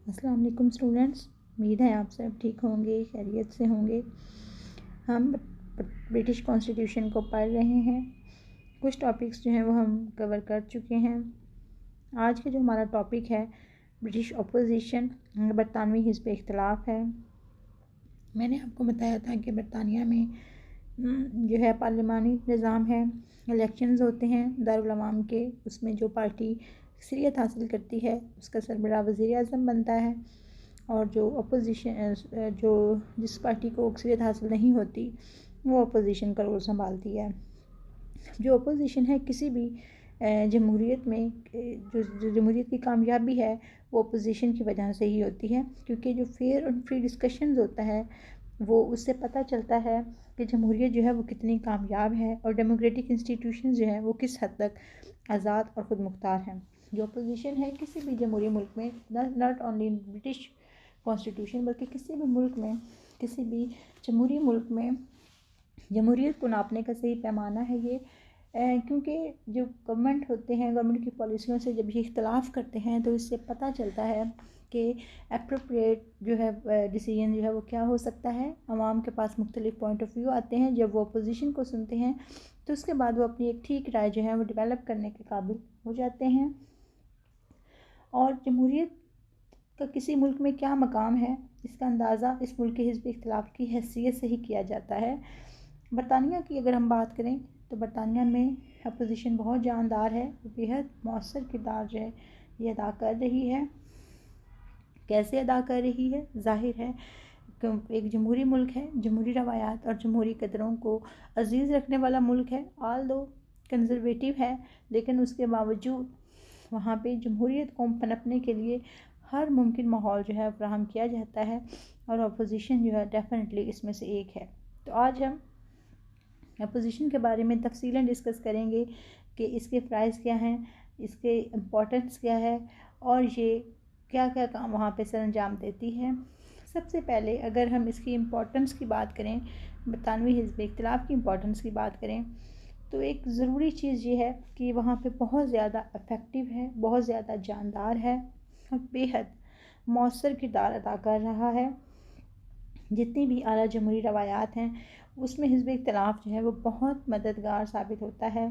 अस्सलाम वालेकुम स्टूडेंट्स। उम्मीद है आप सब ठीक होंगे, खैरियत से होंगे। हम ब्रिटिश कॉन्स्टिट्यूशन को पढ़ रहे हैं। कुछ टॉपिक्स जो हैं वो हम कवर कर चुके हैं। आज का जो हमारा टॉपिक है ब्रिटिश अपोजिशन, बरतानवी हिस्ब इख्तलाफ है। मैंने आपको बताया था कि बरतानिया में जो है पार्लिमानी निज़ाम है, इलेक्शंस होते हैं दारुल अवाम के। उसमें जो पार्टी अक्सरियत हासिल करती है उसका सरबराह वज़ीर आज़म बनता है, और जो अपोजिशन जो जिस पार्टी को अक्सरियत हासिल नहीं होती वो अपोजिशन का रोल संभालती है। जो अपोजिशन है किसी भी जमहूरियत में, जो जमहूरियत की कामयाबी है वो अपोजिशन की वजह से ही होती है, क्योंकि जो फेयर और फ्री डिस्कशंस होता है वो उससे पता चलता है कि जमहूरियत जो है वो कितनी कामयाब है और डेमोक्रेटिक इंस्टीट्यूशंस जो हैं वो किस हद तक आज़ाद और ख़ुद मुख्तार हैं। जो अपोजिशन है किसी भी जमहूरी मुल्क में, not only in British constitution बल्कि किसी भी मुल्क में, किसी भी जमहूरी मुल्क में जमहूरियत को नापने का सही पैमाना है ये। क्योंकि जो गवर्नमेंट होते हैं, गवर्नमेंट की पॉलिसियों से जब ये इख्तलाफ करते हैं तो इससे पता चलता है कि अप्रोप्रिएट जो है डिसीजन जो है वो क्या हो सकता है। आवाम के पास मुख्तलिफ पॉइंट ऑफ व्यू आते हैं, जब वो अपोजिशन को सुनते हैं तो उसके बाद वो अपनी एक ठीक राय जो है वो डेवलप करने के काबिल हो जाते हैं। और जमहूरियत का किसी मुल्क में क्या मकाम है इसका अंदाज़ा इस मुल्क के हिस्ब इख्तलाफ की हैसियत से ही किया जाता है। बरतानिया की अगर हम बात करें तो बरतानिया में अपोजिशन बहुत जानदार है, बेहद मौसर किरदार जो है ये अदा कर रही है। कैसे अदा कर रही है? जाहिर है एक जमहूरी मुल्क है, जमहूरी रवायात और जमहूरी कदरों को अजीज़ रखने वाला मुल्क है। ऑल दो कंजर्वेटिव है, लेकिन उसके बावजूद वहाँ पे जमहूरियत को पनपने के लिए हर मुमकिन माहौल जो है फ्राहम किया जाता है, और अपोजिशन जो है डेफिनेटली इसमें से एक है। तो आज हम अपोजिशन के बारे में तफसीलन डिस्कस करेंगे कि इसके फ़राइज़ क्या हैं, इसके इम्पोर्टेंस क्या है और ये क्या क्या काम वहाँ पे सर अंजाम देती है। सबसे पहले अगर हम इसकी इम्पोर्टेंस की बात करें, बरतानवी हिस्ब इख्तिलाफ़ की इम्पोर्टेंस की बात करें, तो एक ज़रूरी चीज़ ये है कि वहाँ पे बहुत ज़्यादा इफ़ेक्टिव है, बहुत ज़्यादा जानदार है और बेहद मौसर किरदार अदा कर रहा है। जितनी भी आला जमहूरी रवायात हैं उसमें हिस्ब इख्तिलाफ़ जो है वो बहुत मददगार साबित होता है।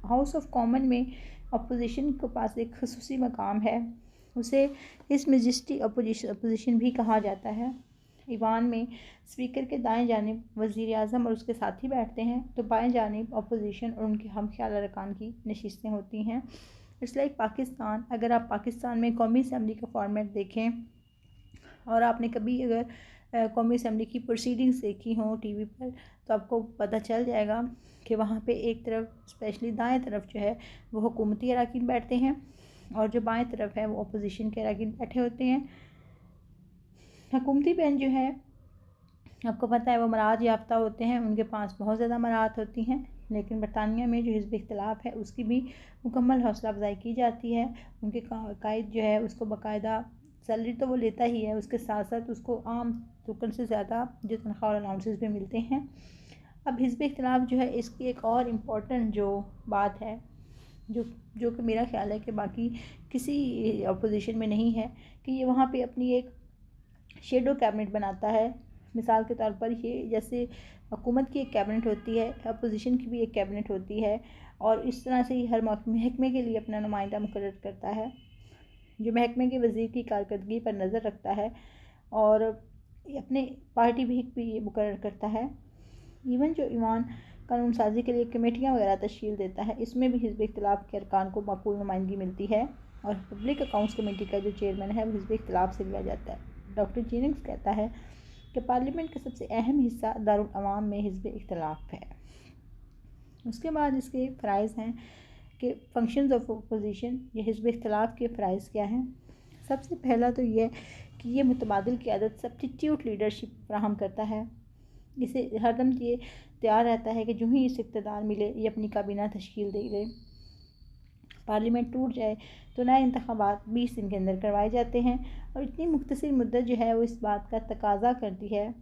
हाउस ऑफ कॉमन में अपोजिशन के पास एक ख़ुसूसी मकाम है, उसे हिज मैजेस्टी अपोजिशन भी कहा जाता है। ईवान में स्पीकर के दाएं जानिब वज़ीर आज़म और उसके साथी बैठते हैं, तो बाएं जानिब अपोजिशन और उनके हम ख्याल अरकान की नशिस्तें होती हैं। It's like Pakistan. अगर आप पाकिस्तान में कौमी असम्बली का फॉर्मेट देखें और आपने कभी अगर कौमी असम्बली की प्रोसीडिंग्स देखी हों टीवी पर, तो आपको पता चल जाएगा कि वहाँ पे एक तरफ स्पेशली दाएं तरफ जो है वो हुकूमती अरकान बैठते हैं और जो बाएं तरफ है वो अपोजिशन के अरकान बैठे होते हैं। हुकूमती बेंच जो है आपको पता है वो मराहत याफ्ता होते हैं, उनके पास बहुत ज़्यादा मराहत होती हैं, लेकिन बरतानिया में जो हिस्ब इख्तिलाफ़ है उसकी भी मुकम्मल हौसला अफजाई की जाती है। उनके कायद जो है उसको बाकायदा सैलरी तो वो लेता ही है, उसके साथ साथ उसको आम टोकन से ज़्यादा जो तनख्वाह और अलाउंसेस भी मिलते हैं। अब हिस्ब इख्तिलाफ़ जो है इसकी एक और इम्पॉर्टेंट जो बात है जो कि मेरा ख़्याल है कि बाकी किसी अपोजिशन में नहीं है, कि ये वहाँ पे अपनी एक शेडो कैबिनेट बनाता है। मिसाल के तौर पर ये जैसे हुकूमत की एक कैबिनेट होती है, अपोजिशन की भी एक कैबिनेट होती है, और इस तरह से ही हर महकमे के लिए अपना नुमाइंदा मुकर्रर करता है जो महकमे के वज़ीर की कारकर्दगी पर नज़र रखता है और अपने पार्टी भी ये मुकर्रर करता है। इवन जो ईवान कानून साजी के लिए कमेटियाँ वगैरह तश्कील देता है, इसमें भी हिस्ब इख्तिलाफ़ के अरकान को माकूल नुमाइंदगी मिलती है, और पब्लिक अकाउंट्स कमेटी का जो चेयरमैन है वो हिस्ब इख्तिलाफ़ से लिया जाता है। डॉक्टर जेनिंग्स कहता है कि पार्लियामेंट का सबसे अहम हिस्सा दारुल अवाम में हिस्ब इख्तिलाफ़ है। उसके बाद इसके फ़राइज़ हैं कि फंक्शंस ऑफ अपोजिशन, ये हिस्ब इख्तिलाफ़ के फ़राइज़ क्या हैं। सबसे पहला तो ये कि ये मुतबादिल क़ियादत सब्स्टिट्यूट लीडरशिप फराहम करता है। इसे हरदम ये तैयार रहता है कि जो ही इसे इक़्तिदार मिले ये अपनी काबीना तश्कील दे दे। पार्लियामेंट टूट जाए तो नए इंतखाबात 20 दिन के अंदर करवाए जाते हैं, और इतनी मुख्तसर मुद्दत जो है वो इस बात का तकाजा करती है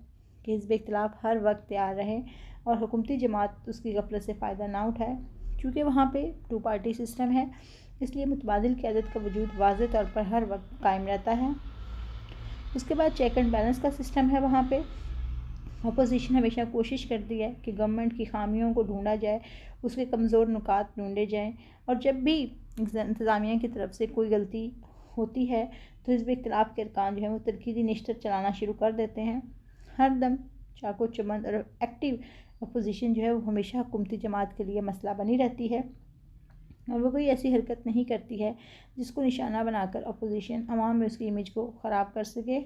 कि हिस्ब इख्तिलाफ़ हर वक्त तैयार रहे और हुकूमती जमात उसकी गफलत से फ़ायदा ना उठाए। चूँकि वहाँ पे 2 पार्टी सिस्टम है, इसलिए मुतबादिल क़यादत का वजूद वाज़ेह तौर पर हर वक्त कायम रहता है। उसके बाद चेक एंड बैलेंस का सिस्टम है। वहाँ पे अपोजिशन हमेशा कोशिश करती है कि गवर्नमेंट की खामियों को ढूंढा जाए, उसके कमज़ोर नुकात ढूंढे जाएँ, और जब भी इंतज़ामिया की तरफ से कोई गलती होती है तो हिज़्ब इख्तिलाफ़ के अरकान जो हैं वो तनकीदी नशर चलाना शुरू कर देते हैं। हर दम चाको चबंद और एक्टिव अपोजिशन जो है वो हमेशा हुकूमती जमात के लिए मसला बनी रहती है, और वो कोई ऐसी हरकत नहीं करती है जिसको निशाना बनाकर अपोजिशन अवाम में उसकी इमेज को ख़राब कर सके।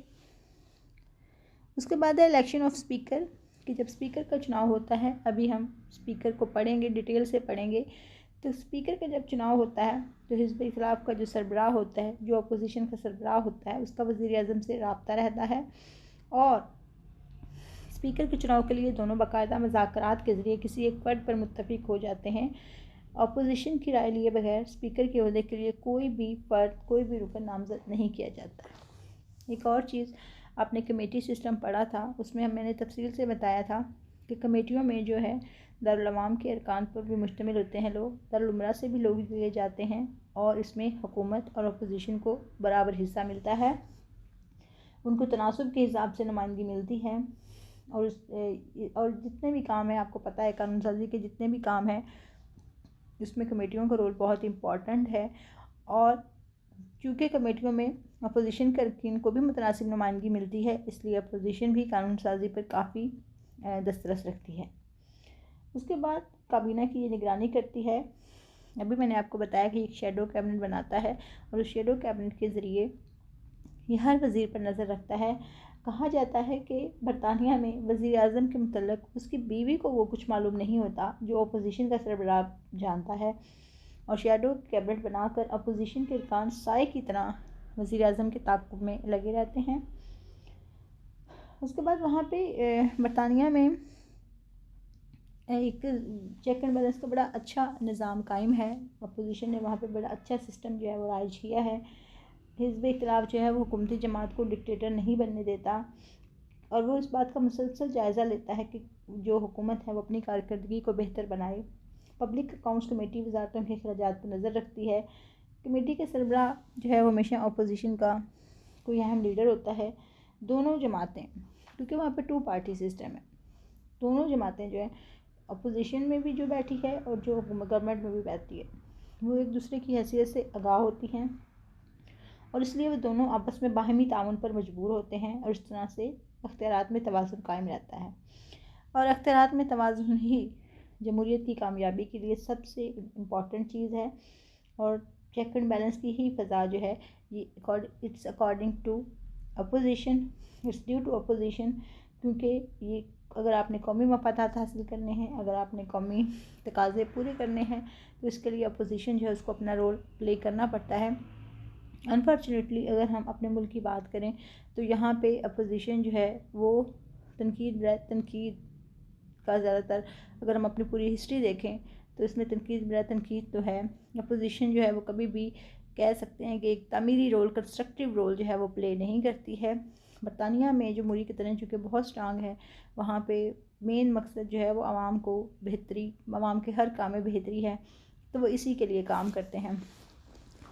उसके बाद है इलेक्शन ऑफ स्पीकर, कि जब स्पीकर का चुनाव होता है, अभी हम स्पीकर को पढ़ेंगे, डिटेल से पढ़ेंगे। तो स्पीकर का जब चुनाव होता है तो हिज़्ब इख्तिलाफ़ का जो सरबराह होता है, जो अपोजिशन का सरबराह होता है, उसका वज़ीर आज़म से रब्ता रहता है, और स्पीकर के चुनाव के लिए दोनों बाकायदा मुज़ाकरात के ज़रिए किसी एक फ़र्द पर मुत्तफ़िक हो जाते हैं। अपोजिशन की राय लिए बगैर स्पीकर के ओहदे के लिए कोई भी फ़र्द, कोई भी रुकन नामज़द नहीं किया जाता। एक और चीज़, आपने कमेटी सिस्टम पढ़ा था, उसमें मैंने तफसील से बताया था कि कमेटियों में जो है दारुल अवाम के अरकान पर भी मुश्तमिल होते हैं लोग, दारुल उमरा से भी लोग लिए जाते हैं, और इसमें हुकूमत और अपोजिशन को बराबर हिस्सा मिलता है, उनको तनासुब के हिसाब से नुमाइंदगी मिलती है। और जितने भी काम हैं, आपको पता है कानून साजी के जितने भी काम हैं उसमें कमेटियों का रोल बहुत इम्पॉर्टेंट है, और चूँकि कमेटियों में अपोजिशन के अरकान को भी मुतनासिब नुमाइंदगी मिलती है, इसलिए अपोजिशन भी कानून साजी पर काफ़ी दस्तरस रखती है। उसके बाद काबीना की ये निगरानी करती है। अभी मैंने आपको बताया कि एक शेडो कैबिनेट बनाता है, और उस शेडो कैबिनेट के ज़रिए ये हर वज़ीर पर नज़र रखता है। कहा जाता है कि बरतानिया में वज़ीर आज़म के मुतल्लिक़ उसकी बीवी को वो कुछ मालूम नहीं होता जो अपोजिशन का सरबराह जानता है, और शेडो कैबिनेट बनाकर अपोजिशन के अरकान साए की तरह वज़ीर आज़म के ताक़ुब में लगे रहते हैं। उसके बाद वहाँ पे बरतानिया में एक चेक एंड बैलेंस का बड़ा अच्छा निज़ाम कायम है। अपोजिशन ने वहाँ पे बड़ा अच्छा सिस्टम जो है वो राइज किया है। हिज़्ब इख्तिलाफ़ जो है वो हुकूमती जमात को डिक्टेटर नहीं बनने देता, और वो इस बात का मुसलसल जायज़ा लेता है कि जो हुकूमत है वो अपनी कारकर्दगी को बेहतर बनाए। पब्लिक अकाउंट्स कमेटी वज़ारतों के अखराजात पर नज़र रखती है। कमेटी के सरबराह जो है वो हमेशा अपोजिशन का कोई अहम लीडर होता है। दोनों जमातें, क्योंकि वहाँ पर 2 पार्टी सिस्टम है, दोनों जमातें जो है अपोजिशन में भी जो बैठी है और जो गवर्नमेंट में भी बैठती है, वो एक दूसरे की हैसियत से आगाह होती हैं, और इसलिए वो दोनों आपस में बाहमी ताउन पर मजबूर होते हैं, और इस तरह से अख्तियारात में तवाज़ुन कायम रहता है। और अख्तियारात में तवाज़ुन ही जमहूरियत की कामयाबी के लिए सबसे इम्पॉर्टेंट चीज़ है, और चेक एंड बैलेंस की ही फ़ज़ा जो है ये it's according to opposition, it's due to opposition, क्योंकि ये अगर आपने कौमी मफादात हासिल करने हैं, अगर आपने कौमी तकाज़े पूरे करने हैं, तो इसके लिए अपोजिशन जो है उसको अपना रोल प्ले करना पड़ता है। अनफॉर्चुनेटली अगर हम अपने मुल्क की बात करें तो यहाँ पे अपोजिशन जो है वो तनकीद का ज़्यादातर, अगर हम अपनी पूरी हिस्ट्री देखें तो इसमें तनकीद तो है। अपोजिशन जो है वो कभी भी कह सकते हैं कि एक तामीरी रोल, कंस्ट्रक्टिव रोल जो है वो प्ले नहीं करती है। बरतानिया में जमहूरी की तरह चूँकि बहुत स्ट्रांग है, वहाँ पे मेन मकसद जो है वो आवाम को बेहतरी, आवाम के हर काम में बेहतरी है, तो वो इसी के लिए काम करते हैं।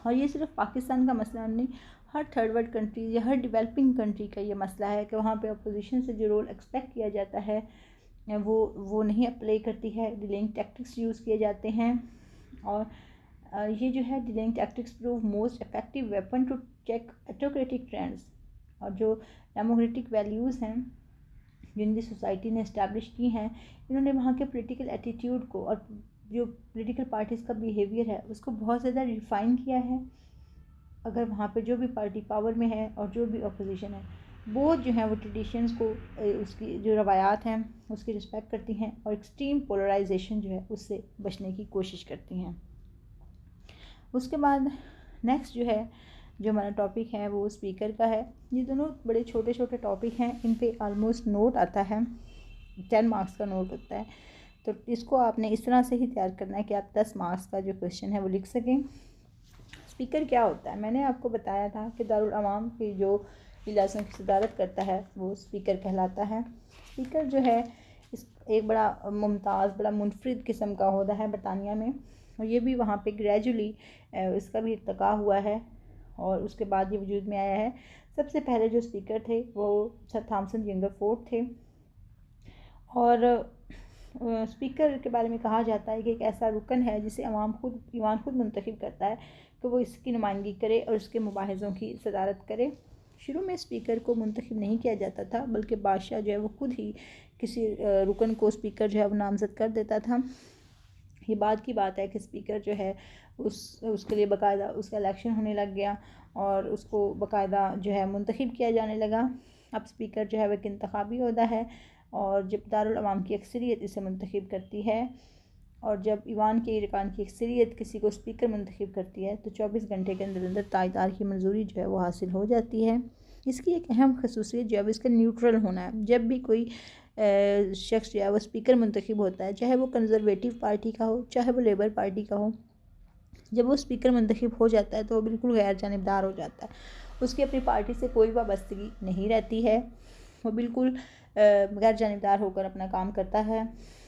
और ये सिर्फ पाकिस्तान का मसला नहीं, हर थर्ड वर्ल्ड कंट्री या हर डेवलपिंग कंट्री का ये मसला है कि वहाँ पे अपोजिशन से जो रोल एक्सपेक्ट किया जाता है वो नहीं अप्लाई करती है। डिलेइंग टैक्टिक्स यूज़ किए जाते हैं, और ये जो है delaying tactics prove most effective weapon to check autocratic trends, और जो डेमोक्रेटिक वैल्यूज़ हैं जिनकी सोसाइटी ने इस्टेब्लिश की हैं, इन्होंने वहाँ के पॉलिटिकल एटीट्यूड को और जो पॉलिटिकल पार्टीज़ का बिहेवियर है उसको बहुत ज़्यादा रिफ़ाइन किया है। अगर वहाँ पे जो भी पार्टी पावर में है और जो भी अपोजिशन है, वो जो है वो ट्रेडिशंस को, उसकी जो रवायात हैं उसकी रिस्पेक्ट करती हैं, और एक्सट्रीम पोलराइजेशन जो है उससे बचने की कोशिश करती हैं। उसके बाद नेक्स्ट जो हमारा टॉपिक है वो स्पीकर का है। ये दोनों बड़े छोटे छोटे टॉपिक हैं, इन पे ऑलमोस्ट नोट आता है, 10 मार्क्स का नोट होता है, तो इसको आपने इस तरह से ही तैयार करना है कि आप 10 मार्क्स का जो क्वेश्चन है वो लिख सकें। स्पीकर क्या होता है? मैंने आपको बताया था कि दारुल अवाम की जो इजलासों की सदारत करता है वो स्पीकर कहलाता है। स्पीकर जो है एक बड़ा मुमताज़, बड़ा मुनफरिद किस्म का ओहदा है बरतानिया में। और ये भी वहाँ पे ग्रेजुअली इसका भी इर्तिका हुआ है और उसके बाद ये वजूद में आया है। सबसे पहले जो स्पीकर थे वो सर थॉमसन यंगरफोर्ड थे। और स्पीकर के बारे में कहा जाता है कि एक ऐसा रुकन है जिसे ईवान खुद मुंतखब करता है कि वो इसकी नुमाइंदगी करे और उसके मुबाहिज़ों की सदारत करे। शुरू में स्पीकर को मुंतखब नहीं किया जाता था, बल्कि बादशाह जो है वो खुद ही किसी रुकन को स्पीकर जो है वो नामज़द कर देता था। ये बाद की बात है कि स्पीकर जो है उसके लिए बाकायदा उसका इलेक्शन होने लग गया और उसको बाकायदा जो है मुंतखब किया जाने लगा। अब स्पीकर जो है वह एक इंतखाबी ओहदा है और जब दारुल अवाम की अक्सरियत इसे मुंतखब करती है और जब ईवान के अरकान की अक्सरियत किसी को स्पीकर मुंतखब करती है तो 24 घंटे के अंदर अंदर तायदार की मंजूरी जो है वो हासिल हो जाती है। इसकी एक अहम खसूसियत जो है इसका न्यूट्रल होना है। जब भी कोई शख्स जो है वो स्पीकर मुंतखब होता है, चाहे वो कंजर्वेटिव पार्टी का हो चाहे वो लेबर पार्टी का हो, जब वो स्पीकर मुंतखब हो जाता है तो वो बिल्कुल गैर जानिबदार हो जाता है। उसकी अपनी पार्टी से कोई वाबस्तगी नहीं रहती है, वो बिल्कुल गैर जानिबदार होकर अपना काम करता है,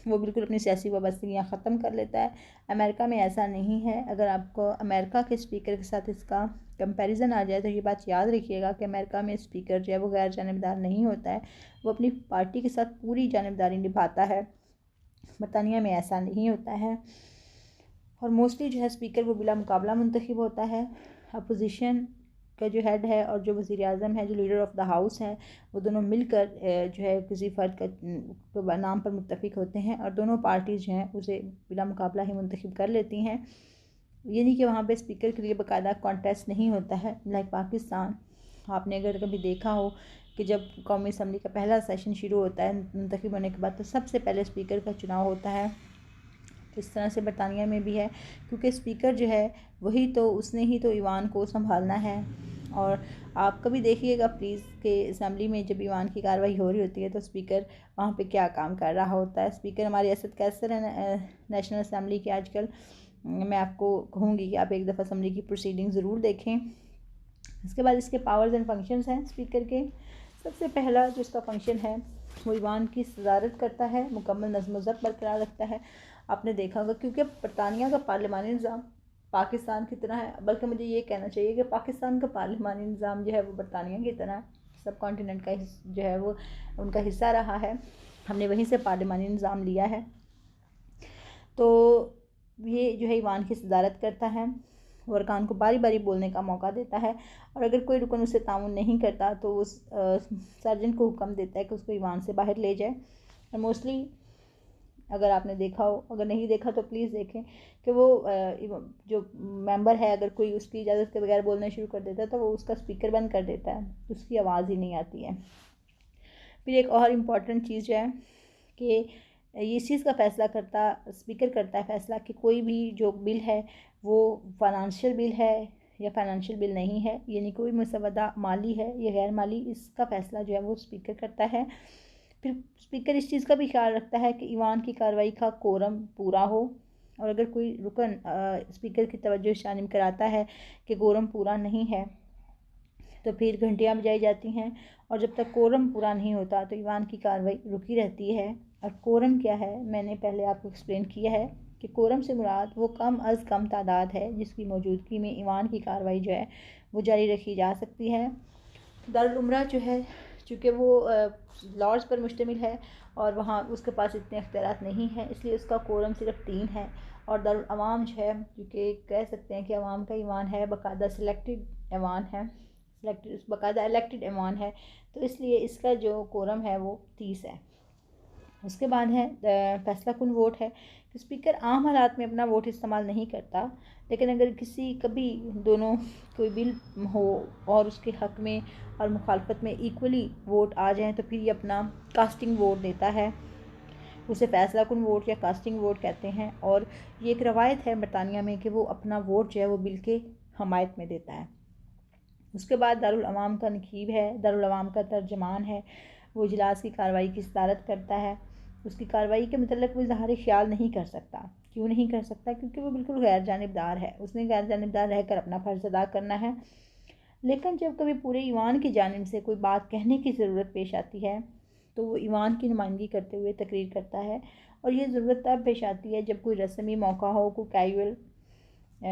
वो बिल्कुल अपनी सियासी वाबस्तगियाँ ख़त्म कर लेता है। अमेरिका में ऐसा नहीं है। अगर आपको अमेरिका के स्पीकर के साथ इसका कंपैरिजन आ जाए तो ये बात याद रखिएगा कि अमेरिका में स्पीकर जो है वो गैर जानिबदार नहीं होता है, वो अपनी पार्टी के साथ पूरी जानिबदारी निभाता है। बरतानिया में ऐसा नहीं होता है और मोस्टली जो है स्पीकर वो बिला मुकाबला मुंतखब होता है। अपोजिशन का जो हेड है और जो वज़ीर आज़म है, जो लीडर ऑफ़ द हाउस है, वो दोनों मिलकर जो है किसी फ़र्द का नाम पर मुत्तफ़िक होते हैं और दोनों पार्टीज़ जो हैं उसे बिला मुकाबला ही मुंतखब कर लेती हैं। ये नहीं कि वहाँ पे स्पीकर के लिए बाकायदा कॉन्टेस्ट नहीं होता है। लाइक पाकिस्तान, आपने अगर कभी देखा हो कि जब कौमी असम्बली का पहला सेशन शुरू होता है मुंतखब होने के बाद तो सबसे पहले स्पीकर का चुनाव होता है। इस तरह से बरतानिया में भी है, क्योंकि स्पीकर जो है वही तो उसने ही तो ईवान को संभालना है। और आप कभी देखिएगा प्लीज़ कि असम्बली में जब ईवान की कार्रवाई हो रही होती है तो स्पीकर वहाँ पे क्या काम कर रहा होता है। स्पीकर हमारी असद कैसर है नेशनल असम्बली की। आजकल मैं आपको कहूँगी कि आप एक दफ़ा असम्बली की प्रोसीडिंग ज़रूर देखें। इसके बाद इसके पावर्स एंड फंक्शंस हैं स्पीकर के। सबसे पहला जो इसका फंक्शन है वो ईवान की सदारत करता है, मुकम्मल नज़्म व ज़ब्त बरकरार रखता है। आपने देखा होगा क्योंकि बरतानिया का पार्लिमानी निज़ाम पाकिस्तान की तरह है, बल्कि मुझे ये कहना चाहिए कि पाकिस्तान का पार्लिमानी निज़ाम जो है वो बरतानिया की तरह सब कॉन्टिनेंट का जो है वो उनका हिस्सा रहा है। हमने वहीं से पार्लिमानी निज़ाम लिया है। तो ये जो है ईवान की सदारत करता है, वो अरकान को बारी बारी बोलने का मौका देता है और अगर कोई रुकन उसे ताउन नहीं करता तो उस सर्जन को हुक्म देता है कि उसको ईवान से बाहर ले जाए। और मोस्टली अगर आपने देखा हो, अगर नहीं देखा तो प्लीज़ देखें कि वो जो मेंबर है अगर कोई उसकी इजाज़त के बगैर बोलना शुरू कर देता है तो वो उसका स्पीकर बंद कर देता है, उसकी आवाज़ ही नहीं आती है। फिर एक और इम्पॉर्टेंट चीज़ है कि ये इस चीज़ का फ़ैसला स्पीकर करता है फ़ैसला कि कोई भी जो बिल है वो फाइनेंशियल बिल है या फाइनेंशियल बिल नहीं है, यानी कोई मसवदा माली है या गैर माली, इसका फ़ैसला जो है वो स्पीकर करता है। फिर स्पीकर इस चीज़ का भी ख्याल रखता है कि ईवान की कार्रवाई का कोरम पूरा हो और अगर कोई रुकन स्पीकर की तवज्जो इस जानिब कराता है कि कोरम पूरा नहीं है तो फिर घंटियाँ बजाई जाती हैं और जब तक कोरम पूरा नहीं होता तो ईवान की कार्रवाई रुकी रहती है। और कोरम क्या है मैंने पहले आपको एक्सप्लेन किया है कि कोरम से मुराद वो कम अज़ कम तादाद है जिसकी मौजूदगी में ईवान की कार्रवाई जो है वो जारी रखी जा सकती है। दारुल उमरा जो है चूँकि वो लॉर्ड्स पर मुश्तमिल है और वहाँ उसके पास इतने इख्तियारात नहीं हैं, इसलिए उसका कोरम सिर्फ 3 है। और दारुल अवाम जो है क्योंकि कह सकते हैं कि अवाम का ईवान है, बाकायदा सिलेक्टेड ईवान है, बाकायदा इलेक्टेड ईवान है, तो इसलिए इसका जो कोरम है वो 30 है। उसके बाद है फैसला कुन वोट है कि स्पीकर आम हालात में अपना वोट इस्तेमाल नहीं करता, लेकिन अगर कभी दोनों कोई बिल हो और उसके हक़ में और मुखालफत में इक्वली वोट आ जाएं तो फिर ये अपना कास्टिंग वोट देता है। उसे फैसला कुन वोट या कास्टिंग वोट कहते हैं और ये एक रवायत है बरतानिया में कि वो अपना वोट जो है वो बिल के हमायत में देता है। उसके बाद दारुल अवाम का नकीब है, दारुल अवाम का तर्जमान है, वो इजलास की कार्रवाई की सदारत करता है। उसकी कार्रवाई के मतलब वो इजहार ख्याल नहीं कर सकता। क्यों नहीं कर सकता? क्योंकि वो बिल्कुल गैर जानिबदार है, उसने गैर जानिबदार रहकर अपना फ़र्ज़ अदा करना है। लेकिन जब कभी पूरे ईवान की जानिब से कोई बात कहने की ज़रूरत पेश आती है तो वो ईवान की नुमाइंदगी करते हुए तकरीर करता है और ये ज़रूरत तब पेश आती है जब कोई रस्मी मौका हो, कोई कैजुअल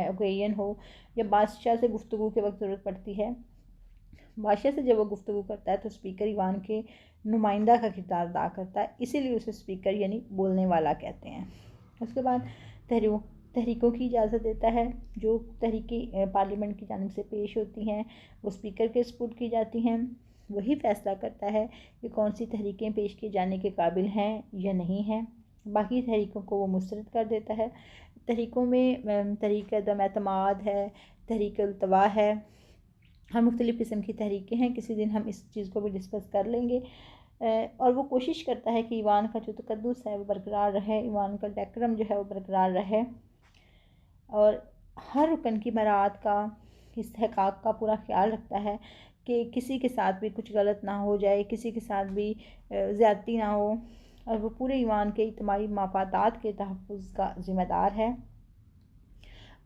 ओकेजन हो, या बादशाह से गुफ्तगू के वक्त ज़रूरत पड़ती है। बादशाह से जब वो गुफ्तगू करता है तो स्पीकर ईवान के नुमाइंदा का किरदार अदा करता है, इसीलिए उसे स्पीकर यानी बोलने वाला कहते हैं। उसके बाद तहरीकों की इजाज़त देता है। जो तहरीकें पार्लियामेंट की जानिब से पेश होती हैं वो स्पीकर के सपुर्द की जाती हैं। वही फ़ैसला करता है कि कौन सी तहरीकें पेश किए जाने के काबिल हैं या नहीं हैं। बाकी तहरीकों को वो मुस्तरद कर देता है। तहरीकों में तहरीक अदम एतमाद है, तहरीक अल्तवा है, हर मुख्तलिफ़ किस्म की तहरीकें हैं। किसी दिन हम इस चीज़ को भी डिस्कस कर लेंगे। और वो कोशिश करता है कि ईवान का जो तकद्दुस है वो बरकरार रहे, ईवान का डेकोरम जो है वो बरकरार रहे, और हर रुकन की मराअत का, इस्तेहकाक का पूरा ख्याल रखता है कि किसी के साथ भी कुछ गलत ना हो जाए, किसी के साथ भी ज़्यादती ना हो, और वो पूरे ईवान के इज्तिमाई मफादात के तहफ़्फ़ुज़ का ज़िम्मेदार है।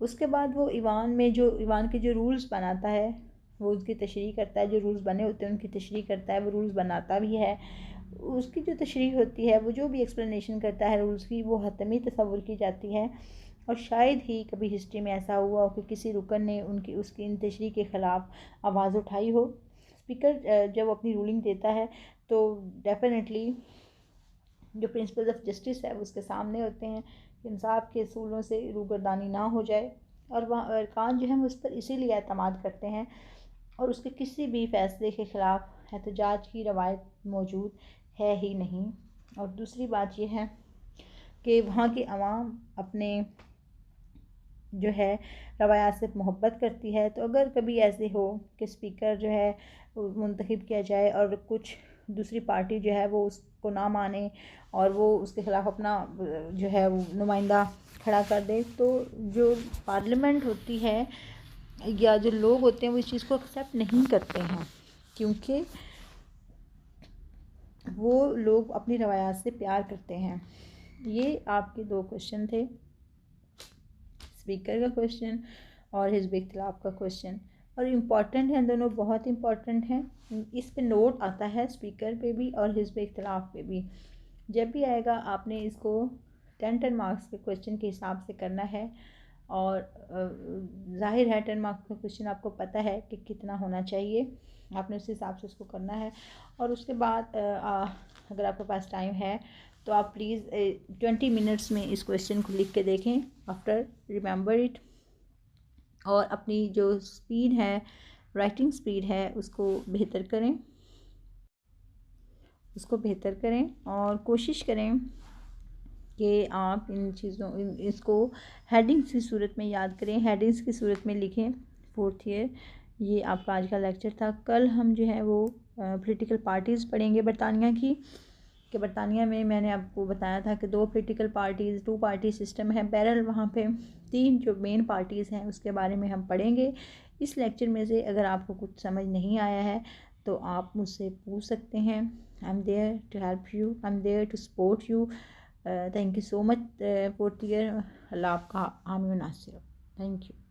उसके बाद वो ईवान के जो रूल्स बनाता है वो उसकी तशरीह करता है। जो रूल्स बने होते हैं उनकी तशरीह करता है, वो रूल्स बनाता भी है। उसकी जो तशरीह होती है, वो जो भी एक्सप्लेनेशन करता है रूल्स की, वो हतमी तसव्वुर की जाती है। और शायद ही कभी हिस्ट्री में ऐसा हुआ हो कि किसी रुकन ने उसकी इन तशरीह के ख़िलाफ़ आवाज़ उठाई हो। स्पीकर जब अपनी रूलिंग देता है तो डेफिनेटली जो प्रिंसिपल्स ऑफ जस्टिस है वो उसके सामने होते हैं, इंसाफ के असूलों से रूगर्दानी ना हो जाए। और वहाँ अरकान जो हैं वो उस पर इसीलिए एतमाद करते हैं, और उसके किसी भी फ़ैसले के ख़िलाफ़ एहतजाज की रवायत मौजूद है ही नहीं। और दूसरी बात यह है कि वहाँ की आवाम अपने जो है रवायात से मोहब्बत करती है। तो अगर कभी ऐसे हो कि स्पीकर जो है मुंतखब किया जाए और कुछ दूसरी पार्टी जो है वो उसको ना माने और वो उसके ख़िलाफ़ अपना जो है वो नुमाइंदा खड़ा कर दे, तो जो पार्लियामेंट होती है या जो लोग होते हैं वो इस चीज़ को एक्सेप्ट नहीं करते हैं, क्योंकि वो लोग अपनी रवायात से प्यार करते हैं। ये आपके 2 क्वेश्चन थे, स्पीकर का क्वेश्चन और हिज़्ब इख्तिलाफ का क्वेश्चन, और इम्पॉर्टेंट हैं दोनों, बहुत इम्पॉर्टेंट हैं। इस पे नोट आता है स्पीकर पे भी और हिज़्ब इख्तिलाफ पे भी। जब भी आएगा आपने इसको 10 मार्क्स के क्वेश्चन के हिसाब से करना है, और ज़ाहिर है 10 मार्क्स का क्वेश्चन आपको पता है कि कितना होना चाहिए, आपने उस हिसाब से उसको करना है। और उसके बाद अगर आपके पास टाइम है तो आप प्लीज़ 20 मिनट्स में इस क्वेश्चन को लिख के देखें, आफ्टर रिमेंबर इट, और अपनी जो स्पीड है, राइटिंग स्पीड है, उसको बेहतर करें और कोशिश करें कि आप इसको हेडिंग्स की सूरत में याद करें, हेडिंग्स की सूरत में लिखें। 4th ईयर, ये आपका आज का लेक्चर था। कल हम जो है वो पॉलिटिकल पार्टीज़ पढ़ेंगे बरतानिया की, कि बरतानिया में मैंने आपको बताया था कि 2 पॉलिटिकल पार्टीज़, 2 पार्टी सिस्टम है। बहरहाल वहाँ पे 3 जो मेन पार्टीज़ हैं उसके बारे में हम पढ़ेंगे इस लेक्चर में से। अगर आपको कुछ समझ नहीं आया है तो आप मुझसे पूछ सकते हैं। I am there to help you, I am there to support you. Thank you so much 4th year. Allah आपका हामी नासिर। Thank you.